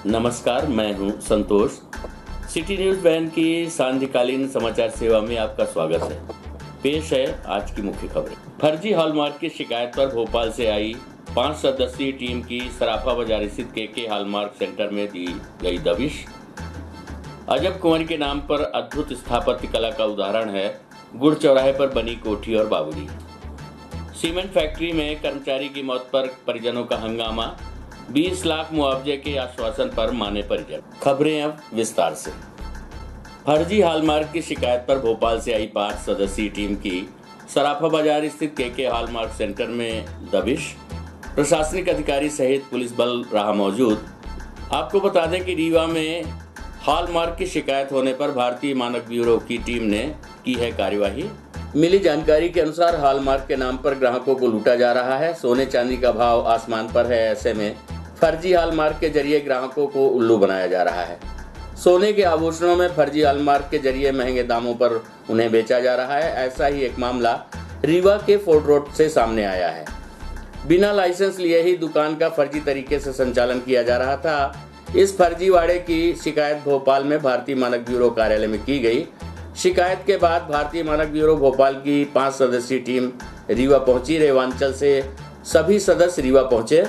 नमस्कार, मैं हूं संतोष। सिटी न्यूज़ वैन की सांध्यकालीन समाचार सेवा में आपका स्वागत है। पेश है आज की मुख्य खबरें। फर्जी हॉलमार्क की शिकायत पर भोपाल से आई 5 सदस्यीय टीम की सराफा बाजार स्थित के हॉलमार्क सेंटर में दी गई दबिश। अजब कुंवर के नाम पर अद्भुत स्थापत्य कला का उदाहरण है गुड़ चौराहे पर बनी कोठी और बावड़ी। सीमेंट फैक्ट्री में कर्मचारी की मौत पर परिजनों का हंगामा, 20 लाख मुआवजे के आश्वासन पर माने परिजन। खबरें अब विस्तार से। फर्जी हॉलमार्क की शिकायत पर भोपाल से आई 5 सदस्यीय टीम की सराफा बाजार स्थित के हॉलमार्क सेंटर में दबिश। प्रशासनिक अधिकारी सहित पुलिस बल रहा मौजूद। आपको बता दें कि रीवा में हॉलमार्क की शिकायत होने पर भारतीय मानक ब्यूरो की टीम ने की है कार्यवाही। मिली जानकारी के अनुसार हॉलमार्क के नाम पर ग्राहकों को लूटा जा रहा है। सोने चांदी का भाव आसमान पर है, ऐसे में फर्जी हॉलमार्क के जरिए ग्राहकों को उल्लू बनाया जा रहा है। सोने के आभूषणों में फर्जी हॉलमार्क के जरिए महंगे दामों पर उन्हें बेचा जा रहा है। ऐसा ही एक मामला रीवा के फोर्ट रोड से सामने आया है। बिना लाइसेंस लिए ही दुकान का फर्जी तरीके से संचालन किया जा रहा था। इस फर्जीवाड़े की शिकायत भोपाल में भारतीय मानक ब्यूरो कार्यालय में की गई। शिकायत के बाद भारतीय मानक ब्यूरो भोपाल की 5 सदस्यीय टीम रीवा पहुंची। रेवांचल से सभी सदस्य रीवा पहुंचे।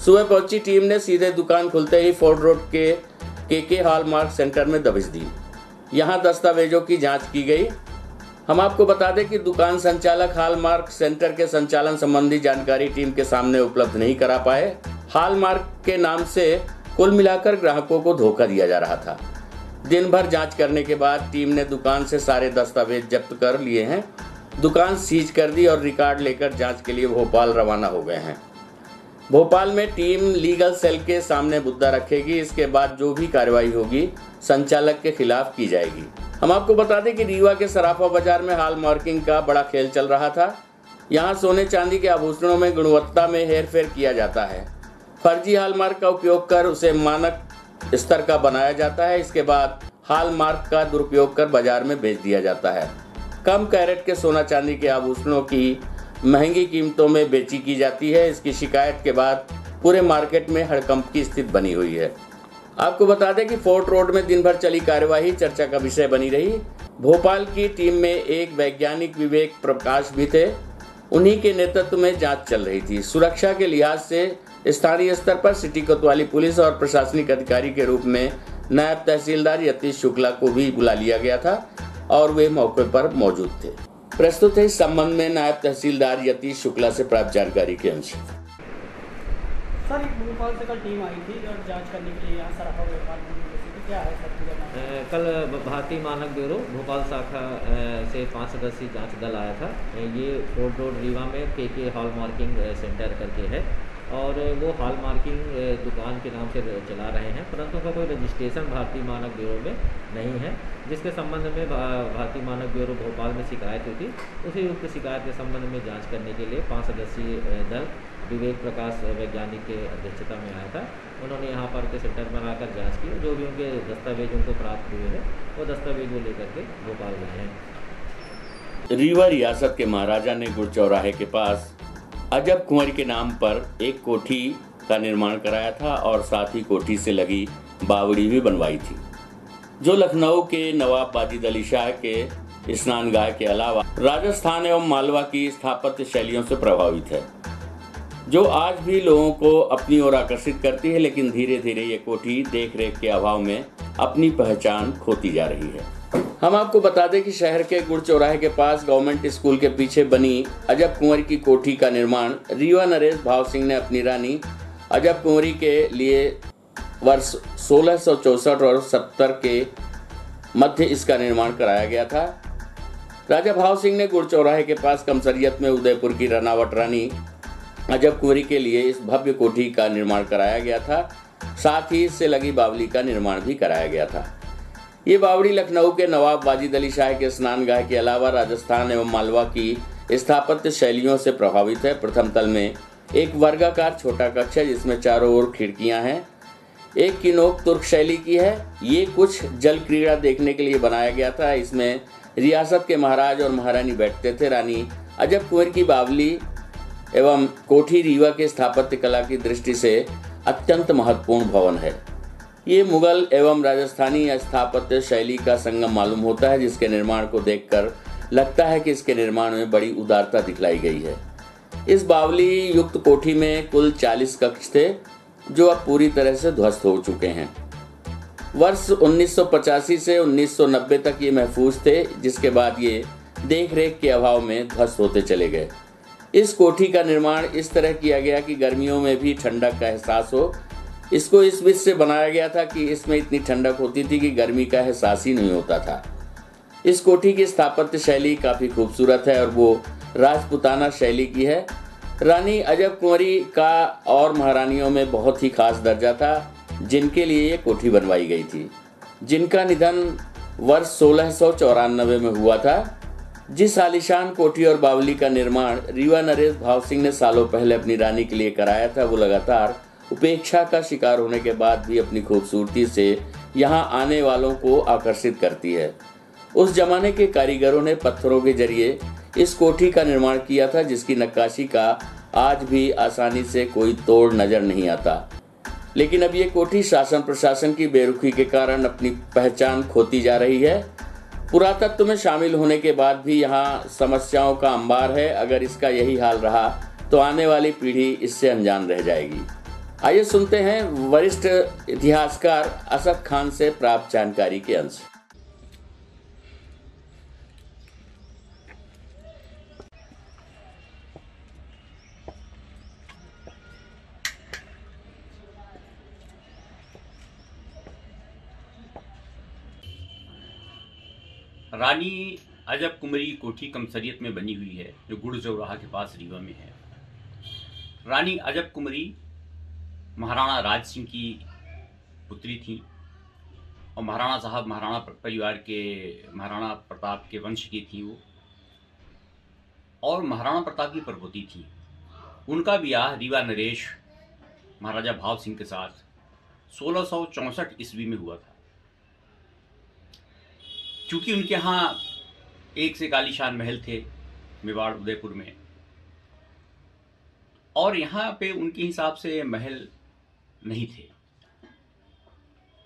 सुबह पहुंची टीम ने सीधे दुकान खुलते ही फोर्ट रोड के हॉलमार्क सेंटर में दबिश दी। यहां दस्तावेजों की जांच की गई। हम आपको बता दें कि दुकान संचालक हॉलमार्क सेंटर के संचालन संबंधी जानकारी टीम के सामने उपलब्ध नहीं करा पाए। हॉलमार्क के नाम से कुल मिलाकर ग्राहकों को धोखा दिया जा रहा था। दिन भर जांच करने के बाद टीम ने दुकान से सारे दस्तावेज जब्त कर लिए हैं। दुकान सीज कर दी और रिकॉर्ड लेकर जांच के लिए भोपाल रवाना हो गए हैं। भोपाल में टीम लीगल सेल के सामने मुद्दा रखेगी। इसके बाद जो भी कार्रवाई होगी संचालक के खिलाफ की जाएगी। हम आपको बता दें कि रीवा के सराफा बाजार में हॉलमार्किंग का बड़ा खेल चल रहा था। यहाँ सोने चांदी के आभूषणों में गुणवत्ता में हेरफेर किया जाता है। फर्जी हॉलमार्क का उपयोग कर उसे मानक स्तर का बनाया जाता है। इसके बाद हॉलमार्क का दुरुपयोग कर बाजार में बेच दिया जाता है। कम कैरेट के सोना चांदी के आभूषणों की महंगी कीमतों में बेची की जाती है। इसकी शिकायत के बाद पूरे मार्केट में हड़कंप की स्थिति बनी हुई है। आपको बता दें कि फोर्ट रोड में दिन भर चली कार्यवाही चर्चा का विषय बनी रही। भोपाल की टीम में एक वैज्ञानिक विवेक प्रकाश भी थे। उन्हीं के नेतृत्व में जांच चल रही थी। सुरक्षा के लिहाज से स्थानीय स्तर पर सिटी कोतवाली पुलिस और प्रशासनिक अधिकारी के रूप में नायब तहसीलदार यतीश शुक्ला को भी बुला लिया गया था और वे मौके पर मौजूद थे। प्रस्तुत है इस संबंध में नायब तहसीलदार यतीश शुक्ला से प्राप्त जानकारी के अंश। सर, भोपाल से कल टीम आई थी और जांच करने के लिए यहाँ सराफा व्यापार क्या है सर? कल भारतीय मानक ब्यूरो भोपाल शाखा से 5 सदस्यीय जांच दल आया था। ये फोर्ट रोड रीवा में के हॉलमार्किंग सेंटर करके है और वो हॉलमार्किंग दुकान के नाम से चला रहे हैं, परंतु उनका कोई रजिस्ट्रेशन भारतीय मानक ब्यूरो में नहीं है, जिसके संबंध में भारतीय मानक ब्यूरो भोपाल में शिकायत हुई थी। उसी युक्त शिकायत के संबंध में जांच करने के लिए 5 सदस्यीय दल विवेक प्रकाश वैज्ञानिक के अध्यक्षता में आया था। उन्होंने यहाँ पर के सेंटर बनाकर जांच की। जो भी उनके दस्तावेज उनको प्राप्त हुए हैं वो दस्तावेज वो लेकर के भोपाल गए हैं। रीवा रियासत के महाराजा ने गुड़ चौराहे के पास अजब कुंवर के नाम पर एक कोठी का निर्माण कराया था और साथ ही कोठी से लगी बावड़ी भी बनवाई थी, जो लखनऊ के नवाब वाजिद अली शाह के स्नानगाह के अलावा राजस्थान एवं मालवा की स्थापत्य शैलियों से प्रभावित है, जो आज भी लोगों को अपनी ओर आकर्षित करती है। लेकिन धीरे धीरे ये कोठी देख रेख के अभाव में अपनी पहचान खोती जा रही है। हम आपको बता दें कि शहर के गुड़ चौराहे के पास गवर्नमेंट स्कूल के पीछे बनी अजब कुंवर की कोठी का निर्माण रीवा नरेश भाव सिंह ने अपनी रानी अजब कुंवरी के लिए वर्ष 1664 और 70 के मध्य इसका निर्माण कराया गया था। राजा भाव सिंह ने गुड़ चौराहे के पास कमसरियत में उदयपुर की रनावट रानी अजब कुंवरी के लिए इस भव्य कोठी का निर्माण कराया गया था। साथ ही इससे लगी बावली का निर्माण भी कराया गया था। ये बावड़ी लखनऊ के नवाब वाजिद अली शाह के स्नानगाह के अलावा राजस्थान एवं मालवा की स्थापत्य शैलियों से प्रभावित है। प्रथम तल में एक वर्गाकार छोटा कक्ष है जिसमें चारों ओर खिड़कियां हैं। एक की नोक तुर्क शैली की है। ये कुछ जल क्रीड़ा देखने के लिए बनाया गया था। इसमें रियासत के महाराज और महारानी बैठते थे। रानी अजब कुंवर की बावली एवं कोठी रीवा के स्थापत्य कला की दृष्टि से अत्यंत महत्वपूर्ण भवन है। ये मुगल एवं राजस्थानी स्थापत्य शैली का संगम मालूम होता है, जिसके निर्माण को देखकर लगता है कि इसके निर्माण में बड़ी उदारता दिखलाई गई है। इस बावली युक्त कोठी में कुल 40 कक्ष थे, जो अब पूरी तरह से ध्वस्त हो चुके हैं। वर्ष 1985 से 1990 तक ये महफूज थे, जिसके बाद ये देख रेख के अभाव में ध्वस्त होते चले गए। इस कोठी का निर्माण इस तरह किया गया कि गर्मियों में भी ठंडक का एहसास हो। इसको इस विधि से बनाया गया था कि इसमें इतनी ठंडक होती थी कि गर्मी का एहसास ही नहीं होता था। इस कोठी की स्थापत्य शैली काफ़ी खूबसूरत है और वो राजपूताना शैली की है। रानी अजब कुंवरी का और महारानियों में बहुत ही खास दर्जा था, जिनके लिए ये कोठी बनवाई गई थी, जिनका निधन वर्ष 1694 में हुआ था। जिस आलीशान कोठी और बावली का निर्माण रीवा नरेश भाव सिंह ने सालों पहले अपनी रानी के लिए कराया था, वो लगातार उपेक्षा का शिकार होने के बाद भी अपनी खूबसूरती से यहाँ आने वालों को आकर्षित करती है। उस जमाने के कारीगरों ने पत्थरों के जरिए इस कोठी का निर्माण किया था, जिसकी नक्काशी का आज भी आसानी से कोई तोड़ नजर नहीं आता। लेकिन अब ये कोठी शासन प्रशासन की बेरुखी के कारण अपनी पहचान खोती जा रही है। पुरातत्व में शामिल होने के बाद भी यहाँ समस्याओं का अंबार है। अगर इसका यही हाल रहा तो आने वाली पीढ़ी इससे अनजान रह जाएगी। आइए सुनते हैं वरिष्ठ इतिहासकार असद खान से प्राप्त जानकारी के अंश। रानी अजब कुंवरी कोठी कमसरियत में बनी हुई है, जो गुड़ चौराहा के पास रीवा में है। रानी अजब कुंवरी महाराणा राज सिंह की पुत्री थी और महाराणा साहब महाराणा परिवार के महाराणा प्रताप के वंश की थी वो, और महाराणा प्रताप की प्रपोती थी। उनका ब्याह रीवा नरेश महाराजा भाव सिंह के साथ 1664 ईस्वी में हुआ था। चूंकि उनके यहाँ एक से एक आलीशान महल थे मेवाड़ उदयपुर में, और यहाँ पे उनके हिसाब से महल नहीं थे,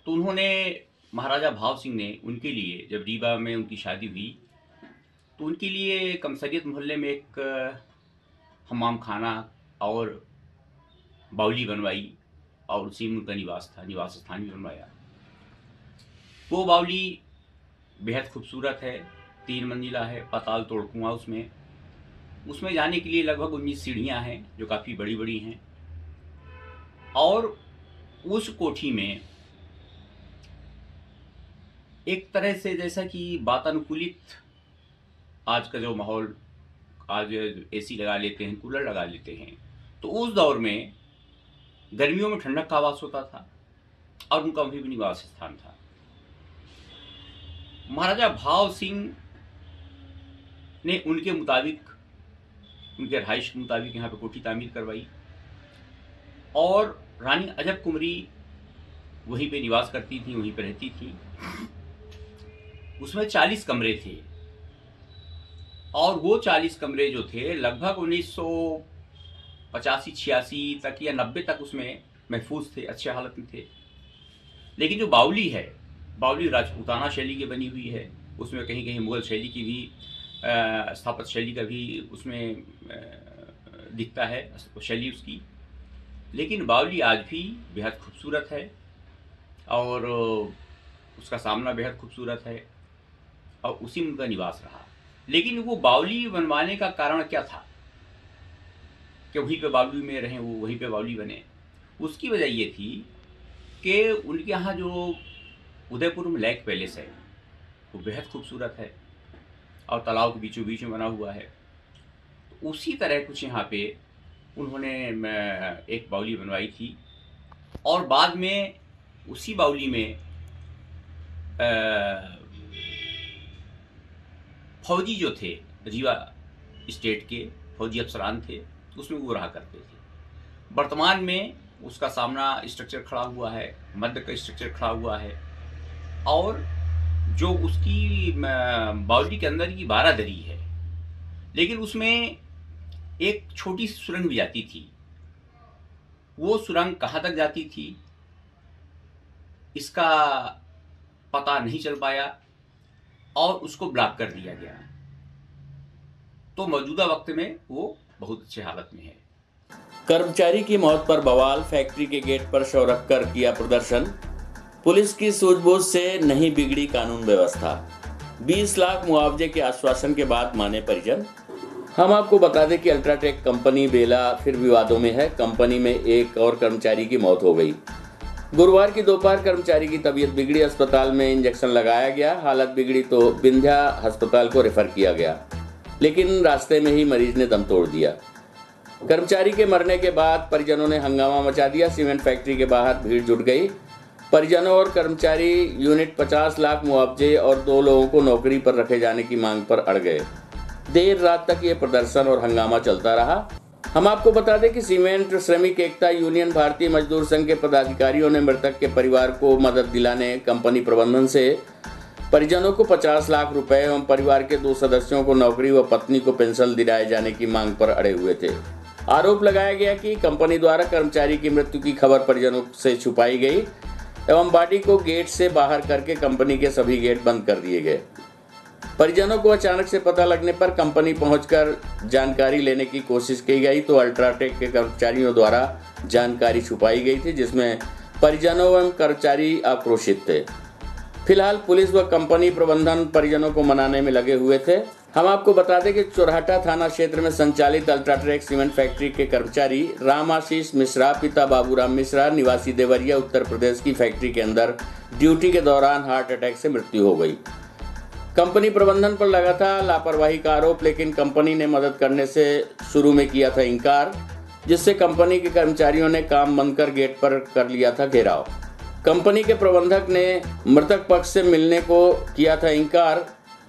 तो उन्होंने महाराजा भाव सिंह ने उनके लिए, जब रीवा में उनकी शादी हुई, तो उनके लिए कमसरियत मोहल्ले में एक हमाम खाना और बावली बनवाई, और उसी में उनका निवास स्थान भी बनवाया। वो बावली बेहद खूबसूरत है, 3 मंजिला है, पाताल तोड़ कुआं उसमें जाने के लिए लगभग 19 सीढ़ियां हैं, जो काफ़ी बड़ी बड़ी हैं। और उस कोठी में एक तरह से जैसा कि वातानुकूलित, आज का जो माहौल, आज एसी लगा लेते हैं, कूलर लगा लेते हैं, तो उस दौर में गर्मियों में ठंडक का आवास होता था और उनका वहीं भी निवास स्थान था। महाराजा भाव सिंह ने उनके मुताबिक, उनके रहाइश के मुताबिक यहाँ पे कोठी तामीर करवाई, और रानी अजब कुंवरी वहीं पे निवास करती थी, वहीं पे रहती थी। उसमें 40 कमरे थे, और वो 40 कमरे जो थे लगभग 1985-86 तक या 90 तक उसमें महफूज थे, अच्छे हालत में थे। लेकिन जो बावली है, बावली राजपूताना शैली की बनी हुई है, उसमें कहीं कहीं मुगल शैली की भी स्थापत्य शैली का भी उसमें दिखता है शैली उसकी। लेकिन बावली आज भी बेहद खूबसूरत है और उसका सामना बेहद खूबसूरत है, और उसी में उनका निवास रहा। लेकिन वो बावली बनवाने का कारण क्या था कि वहीं पे बावली में रहें, वो वहीं पे बावली बने? उसकी वजह ये थी कि उनके यहाँ जो उदयपुर में लेक पैलेस है वो बेहद खूबसूरत है और तालाब के बीचों बीच में बना हुआ है। तो उसी तरह कुछ यहाँ पे उन्होंने एक बावली बनवाई थी, और बाद में उसी बावली में फौजी जो थे, रीवा स्टेट के फौजी अफसरान थे, उसमें वो रहा करते थे। वर्तमान में उसका सामना स्ट्रक्चर खड़ा हुआ है, मध्य का स्ट्रक्चर खड़ा हुआ है, और जो उसकी बावली के अंदर की बारादरी है, लेकिन उसमें एक छोटी सी सुरंग भी जाती थी। वो सुरंग कहाँ तक जाती थी इसका पता नहीं चल पाया और उसको ब्लॉक कर दिया गया। तो मौजूदा वक्त में वो बहुत अच्छे हालत में है। कर्मचारी की मौत पर बवाल, फैक्ट्री के गेट पर शव रखकर किया प्रदर्शन। पुलिस की सूझबूझ से नहीं बिगड़ी कानून व्यवस्था। 20 लाख मुआवजे के आश्वासन के बाद माने परिजन। हम आपको बता दें कि अल्ट्राटेक कंपनी बेला फिर विवादों में है। कंपनी में एक और कर्मचारी की मौत हो गई। गुरुवार की दोपहर कर्मचारी की तबीयत बिगड़ी, अस्पताल में इंजेक्शन लगाया गया। हालत बिगड़ी तो विंध्या अस्पताल को रेफर किया गया, लेकिन रास्ते में ही मरीज ने दम तोड़ दिया। कर्मचारी के मरने के बाद परिजनों ने हंगामा मचा दिया। सीमेंट फैक्ट्री के बाहर भीड़ जुट गई। परिजनों और कर्मचारी यूनिट 50 लाख मुआवजे और 2 लोगों को नौकरी पर रखे जाने की मांग पर अड़ गए। देर रात तक ये प्रदर्शन और हंगामा चलता रहा। हम आपको बता दें कि सीमेंट श्रमिक एकता यूनियन भारतीय मजदूर संघ के पदाधिकारियों ने मृतक के परिवार को मदद दिलाने कंपनी प्रबंधन से परिजनों को 50 लाख रुपए एवं परिवार के 2 सदस्यों को नौकरी व पत्नी को पेंशन दिलाए जाने की मांग पर अड़े हुए थे। आरोप लगाया गया कि कंपनी द्वारा कर्मचारी की मृत्यु की खबर परिजनों से छुपाई गई एवं बॉडी को गेट से बाहर करके कंपनी के सभी गेट बंद कर दिए गए। परिजनों को अचानक से पता लगने पर कंपनी पहुंचकर जानकारी लेने की कोशिश की गई तो अल्ट्राटेक के कर्मचारियों द्वारा जानकारी छुपाई गई थी, जिसमें परिजनों एवं कर्मचारी आक्रोशित थे। फिलहाल पुलिस व कंपनी प्रबंधन परिजनों को मनाने में लगे हुए थे। हम आपको बता दें कि चोरहाटा थाना क्षेत्र में संचालित अल्ट्राटेक सीमेंट फैक्ट्री के कर्मचारी राम आशीष मिश्रा पिता बाबूराम मिश्रा निवासी देवरिया उत्तर प्रदेश की फैक्ट्री के अंदर ड्यूटी के दौरान हार्ट अटैक से मृत्यु हो गई। कंपनी प्रबंधन पर लगा था लापरवाही का आरोप, लेकिन कंपनी ने मदद करने से शुरू में किया था इनकार, जिससे कंपनी के कर्मचारियों ने काम बंद कर गेट पर कर लिया था घेराव। कंपनी के प्रबंधक ने मृतक पक्ष से मिलने को किया था इनकार।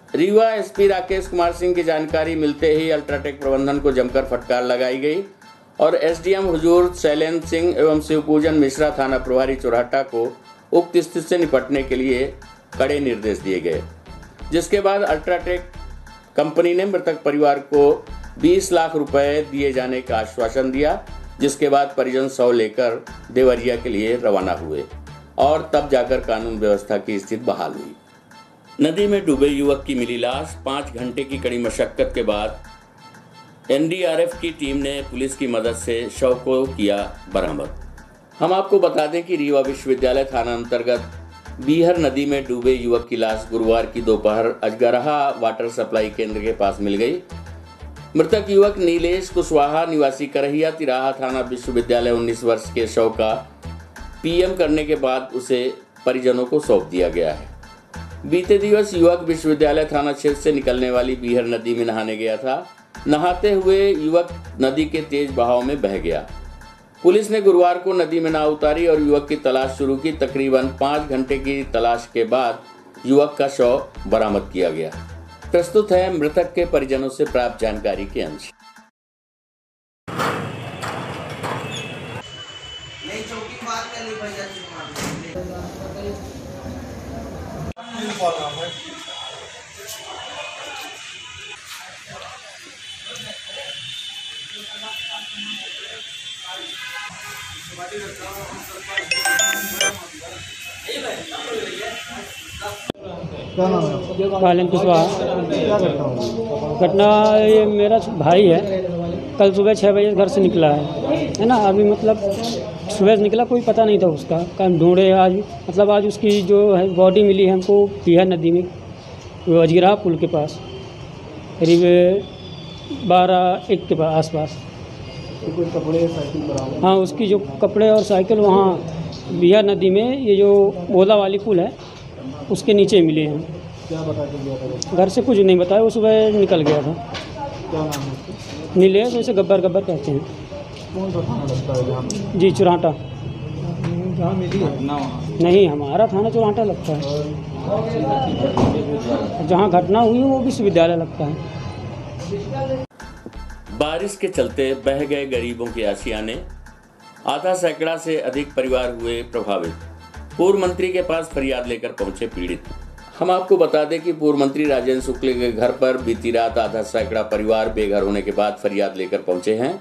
रीवा एसपी राकेश कुमार सिंह की जानकारी मिलते ही अल्ट्राटेक प्रबंधन को जमकर फटकार लगाई गई और एसडीएम हुजूर शैलेंद्र सिंह एवं शिवपूजन मिश्रा थाना प्रभारी चोरहाटा को उक्त स्थिति से निपटने के लिए कड़े निर्देश दिए गए, जिसके बाद अल्ट्राटेक कंपनी ने मृतक परिवार को 20 लाख रुपए दिए जाने का आश्वासन दिया, जिसके बाद परिजन शव लेकर देवरिया के लिए रवाना हुए और तब जाकर कानून व्यवस्था की स्थिति बहाल हुई। नदी में डूबे युवक की मिली लाश। 5 घंटे की कड़ी मशक्कत के बाद एनडीआरएफ की टीम ने पुलिस की मदद से शव को किया बरामद। हम आपको बता दें कि रीवा विश्वविद्यालय थाना अंतर्गत बीहर नदी में डूबे युवक की लाश गुरुवार की दोपहर अजगराहा वाटर सप्लाई केंद्र के पास मिल गई। मृतक युवक नीलेश कुशवाहा निवासी करहिया तिराहा थाना विश्वविद्यालय 19 वर्ष के शव का पीएम करने के बाद उसे परिजनों को सौंप दिया गया है। बीते दिवस युवक विश्वविद्यालय थाना क्षेत्र से निकलने वाली बीहर नदी में नहाने गया था। नहाते हुए युवक नदी के तेज बहाव में बह गया। पुलिस ने गुरुवार को नदी में नाव उतारी और युवक की तलाश शुरू की। तकरीबन 5 घंटे की तलाश के बाद युवक का शव बरामद किया गया। प्रस्तुत है मृतक के परिजनों से प्राप्त जानकारी के अंश। क्या नाम है? कालिन कुशवाहा। क्या घटना हुई? घटना ये मेरा भाई है, कल सुबह 6 बजे घर से निकला है ना। अभी मतलब सुबह से निकला, कोई पता नहीं था उसका। कल ढूंढे आज, मतलब आज उसकी जो है बॉडी मिली है हमको बीहर नदी में, वो अजगरा पुल के पास करीब 12-1 के आसपास। कोई कपड़े साइकिल बरामद? हाँ, उसकी जो कपड़े और साइकिल वहाँ बीहर नदी में, ये जो ओला वाली पुल है उसके नीचे मिले हैं। क्या बता के गया था? घर से कुछ नहीं बताया, वो सुबह निकल गया था। क्या नाम है उसका? नीलेश, वैसे गब्बर गब्बर कहते हैं। कौन सा थाना लगता है जहाँ पे? जी, चुराटा। जहाँ मिली घटना नहीं, हमारा थाना चुराटा लगता है। जहाँ घटना हुई वो विश्वविद्यालय लगता है। बारिश के चलते बह गए गरीबों के आशियाने। आधा सैकड़ा से अधिक परिवार हुए प्रभावित। पूर्व मंत्री के पास फरियाद लेकर पहुंचे पीड़ित। हम आपको बता दें कि पूर्व मंत्री राजेंद्र शुक्ल के घर पर बीती रात आधा सैकड़ा परिवार बेघर होने के बाद फरियाद लेकर पहुंचे हैं।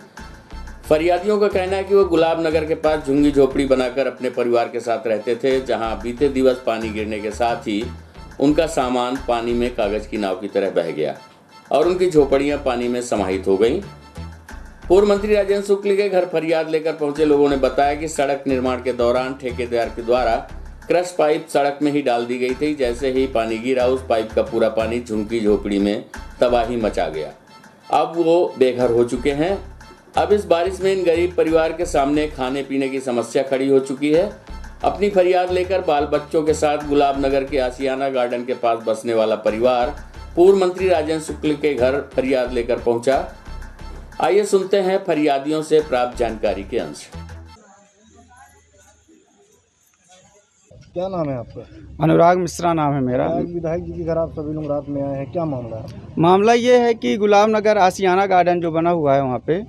फरियादियों का कहना है कि वो गुलाब नगर के पास झुग्गी झोपड़ी बनाकर अपने परिवार के साथ रहते थे, जहां बीते दिवस पानी गिरने के साथ ही उनका सामान पानी में कागज की नाव की तरह बह गया और उनकी झोपड़ियां पानी में समाहित हो गईं। पूर्व मंत्री राजेंद्र शुक्ल के घर फरियाद लेकर पहुंचे लोगों ने बताया कि सड़क निर्माण के दौरान ठेकेदार के द्वारा क्रश पाइप सड़क में ही डाल दी गई थी। जैसे ही पानी गिरा, उस पाइप का पूरा पानी झुग्गी झोपड़ी में तबाही मचा गया। अब वो बेघर हो चुके हैं। अब इस बारिश में इन गरीब परिवार के सामने खाने पीने की समस्या खड़ी हो चुकी है। अपनी फरियाद लेकर बाल बच्चों के साथ गुलाब नगर के आशियाना गार्डन के पास बसने वाला परिवार पूर्व मंत्री राजेंद्र शुक्ल के घर फरियाद लेकर पहुंचा। आइए सुनते हैं फरियादियों से प्राप्त जानकारी के अंश। क्या नाम है आपका? अनुराग मिश्रा नाम है मेरा। विधायक जी के घर आप सभी लोग रात में आए हैं, क्या मामला है? मामला ये है कि गुलाब नगर आशियाना गार्डन जो बना हुआ है वहाँ पे,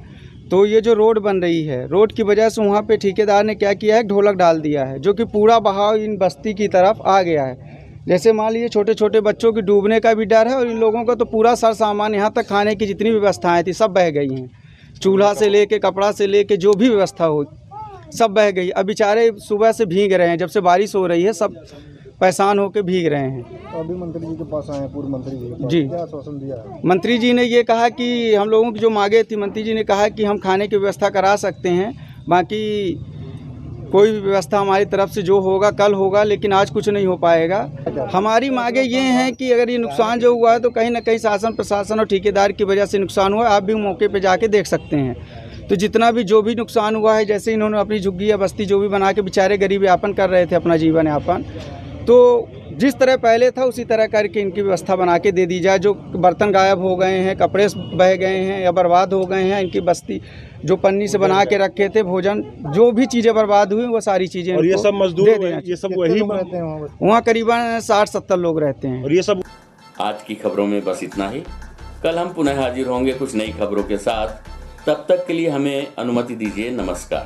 तो ये जो रोड बन रही है, रोड की वजह से वहाँ पे ठेकेदार ने क्या किया है, ढोलक डाल दिया है, जो कि पूरा बहाव इन बस्ती की तरफ आ गया है। जैसे मान लीजिए छोटे छोटे बच्चों की डूबने का भी डर है और इन लोगों का तो पूरा सर सामान यहाँ तक खाने की जितनी व्यवस्थाएं थी सब बह गई हैं। चूल्हा से लेके कपड़ा से लेके जो भी व्यवस्था हो सब बह गई। अब बेचारे सुबह से भीग रहे हैं, जब से बारिश हो रही है सब परेशान होकर भीग रहे हैं। तो अभी मंत्री जी के पास आए हैं, पूर्व मंत्री जी के पास, जी क्या आश्वासन दिया है? मंत्री जी ने ये कहा कि हम लोगों की जो मांगे थी, मंत्री जी ने कहा कि हम खाने की व्यवस्था करा सकते हैं, बाकी कोई भी व्यवस्था हमारी तरफ से जो होगा कल होगा, लेकिन आज कुछ नहीं हो पाएगा। हमारी मांगे ये हैं कि अगर ये नुकसान जो हुआ है तो कहीं ना कहीं शासन प्रशासन और ठेकेदार की वजह से नुकसान हुआ है। आप भी मौके पे जाके देख सकते हैं। तो जितना भी जो भी नुकसान हुआ है, जैसे इन्होंने अपनी झुग्गी या बस्ती जो भी बना के बेचारे गरीब यापन कर रहे थे अपना जीवन यापन, तो जिस तरह पहले था उसी तरह करके इनकी व्यवस्था बना के दे दी जाए। जो बर्तन गायब हो गए हैं, कपड़े बह गए हैं या बर्बाद हो गए हैं, इनकी बस्ती जो पन्नी से बना के रखे थे, भोजन जो भी चीज़ें बर्बाद हुई वो सारी चीज़ें और ये सब मजदूर ये सब वही रहते हैं वहाँ करीबन 60-70 लोग रहते हैं। और ये सब आज की खबरों में बस इतना ही। कल हम पुनः हाजिर होंगे कुछ नई खबरों के साथ। तब तक के लिए हमें अनुमति दीजिए। नमस्कार।